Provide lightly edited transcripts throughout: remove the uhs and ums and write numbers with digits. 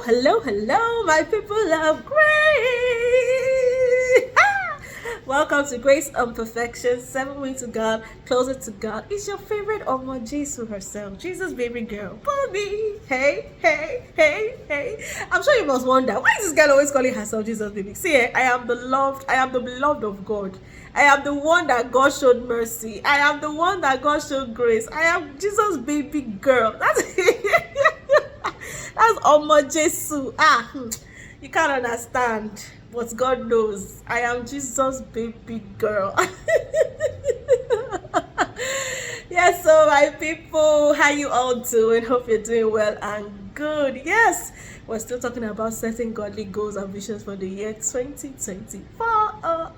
Hello, my people of grace. Welcome to Graceonperfection, 7 ways to God, closer to God. It's your favorite Omo Jesus herself, Jesus baby girl, Bobby. Hey. I'm sure you must wonder, why is this girl always calling herself Jesus baby? See, I am the beloved of God. I am the one that God showed mercy. I am the one that God showed grace. I am Jesus baby girl. That's That's Omo Jesu. You can't understand, but God knows. I am Jesus' baby girl. Yes, so my people, how you all doing? Hope you're doing well and good. Yes, we're still talking about setting godly goals and visions for the year 2024.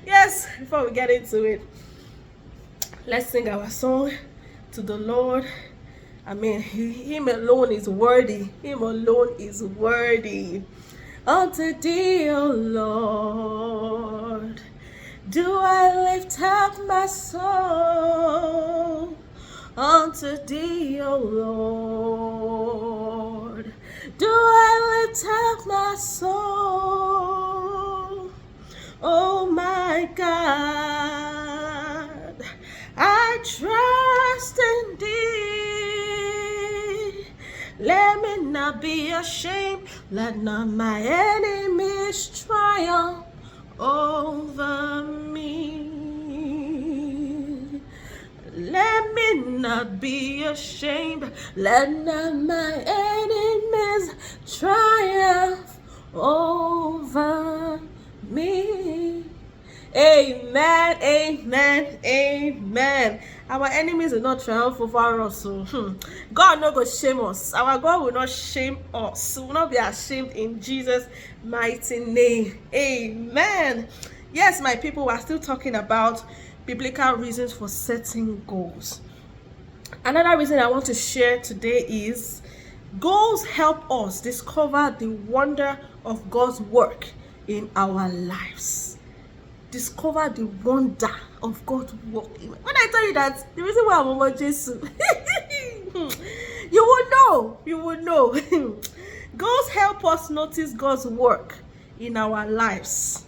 Yes, before we get into it, let's sing our song to the Lord. I mean, him alone is worthy. Him alone is worthy. Unto thee, O Lord, do I lift up my soul. Unto thee, O Lord, do I lift up my soul. Oh my God, I trust in thee. Let me not be ashamed. Let not my enemies triumph over me. Let me not be ashamed. Let not my enemies triumph over me. Amen. Our enemies will not triumph over us. So God no go shame us. Our God will not shame us. We will not be ashamed in Jesus' mighty name. Amen. Yes, my people, we're still talking about biblical reasons for setting goals. Another reason I want to share today is goals help us discover the wonder of God's work in our lives. Discover the wonder of God's work. When I tell you that, the reason why I'm over Jesus, you will know. Goals help us notice God's work in our lives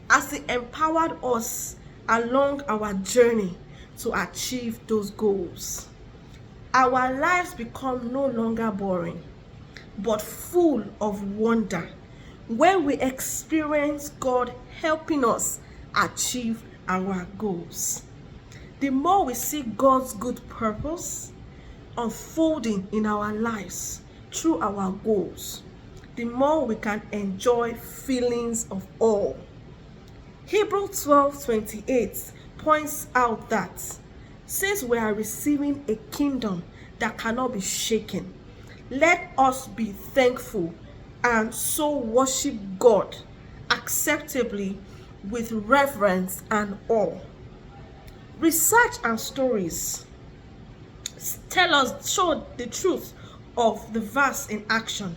as He empowered us along our journey to achieve those goals. Our lives become no longer boring, but full of wonder when we experience God helping us achieve our goals. The more we see God's good purpose unfolding in our lives through our goals, the more we can enjoy feelings of awe. Hebrews 12:28 points out that since we are receiving a kingdom that cannot be shaken, let us be thankful and so worship God acceptably with reverence and awe. Research and stories show the truth of the verse in action.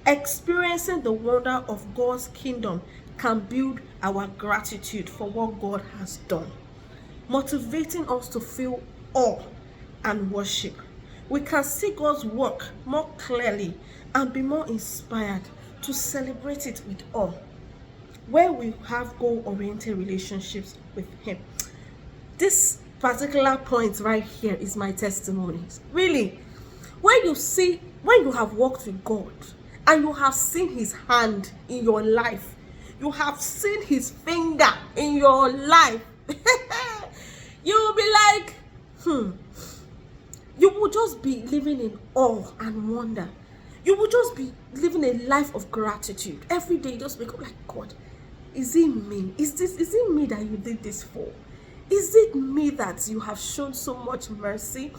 Experiencing the wonder of God's kingdom can build our gratitude for what God has done, motivating us to feel awe and worship. We can see God's work more clearly and be more inspired to celebrate it with awe when we have goal-oriented relationships with Him. This particular point right here is my testimony. Really, when you have walked with God and you have seen His hand in your life, you have seen His finger in your life, you will be like, you will just be living in awe and wonder. You will just be living a life of gratitude. Every day you just wake up like, God, is it me? Is it me that you did this for? Is it me that you have shown so much mercy?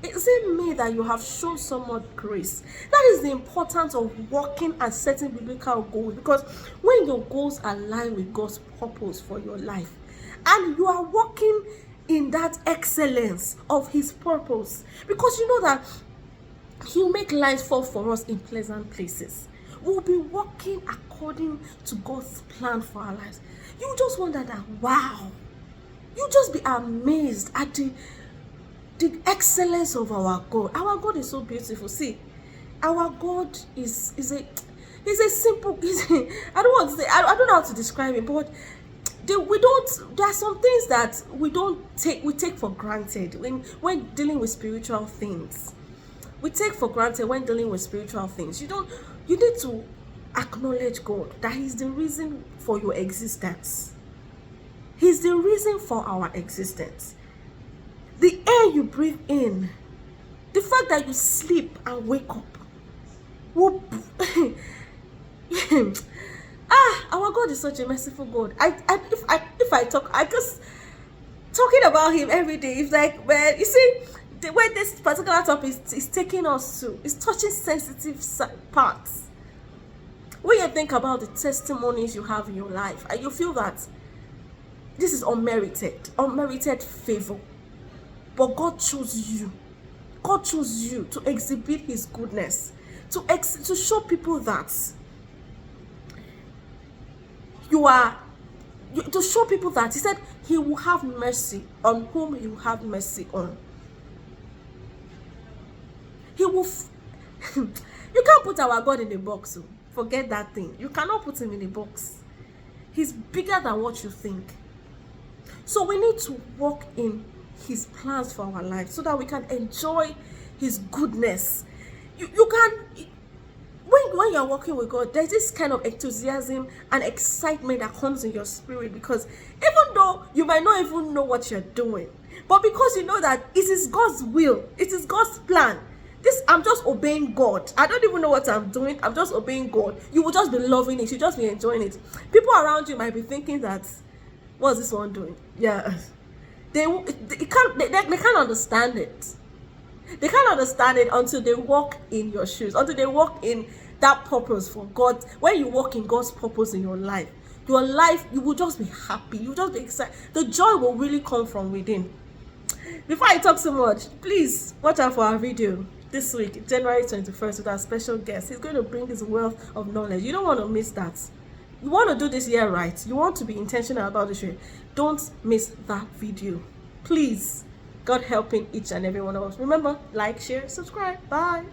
Is it me that you have shown so much grace? That is the importance of working and setting biblical goals, because when your goals align with God's purpose for your life and you are working in that excellence of His purpose, because you know that He'll make life fall for us in pleasant places. We'll be working according to God's plan for our lives. You just wonder that, wow. You just be amazed at the excellence of our God. Our God is so beautiful. See, Our God is a simple. I don't want to say. I don't know how to describe it, but we don't. There are some things that we don't take. We take for granted when dealing with spiritual things. We take for granted when dealing with spiritual things. You don't. You need to acknowledge God, that He's the reason for your existence. He's the reason for our existence. The air you breathe in, the fact that you sleep and wake up. Our God is such a merciful God. If I talk, I just talking about Him every day. It's like, man, you see, the way this particular topic is taking us to, it's touching sensitive parts. When you think about the testimonies you have in your life, and you feel that this is unmerited favor, but God chose you. God chose you to exhibit His goodness, to show people that to show people that He said He will have mercy on whom He will have mercy on. He will. You can't put our God in a box. Forget that thing. You cannot put Him in a box. He's bigger than what you think. So we need to walk in His plans for our life so that we can enjoy His goodness. You can, when you're walking with God, there's this kind of enthusiasm and excitement that comes in your spirit, because even though you might not even know what you're doing, but because you know that it is God's will, it is God's plan. I'm just obeying God. I don't even know what I'm doing. I'm just obeying God. You will just be loving it. You just be enjoying it. People around you might be thinking that, what's this one doing? Yeah, they can't understand it. They can't understand it until they walk in your shoes, until they walk in that purpose for God. When you walk in God's purpose in your life, you will just be happy. You will just be excited. The joy will really come from within. Before I talk so much, please watch out for our video this week, January 21st, with our special guest. He's going to bring his wealth of knowledge. You don't want to miss that. You want to do this year right. You want to be intentional about this year. Don't miss that video. Please, God helping each and every one of us. Remember, like, share, subscribe. Bye.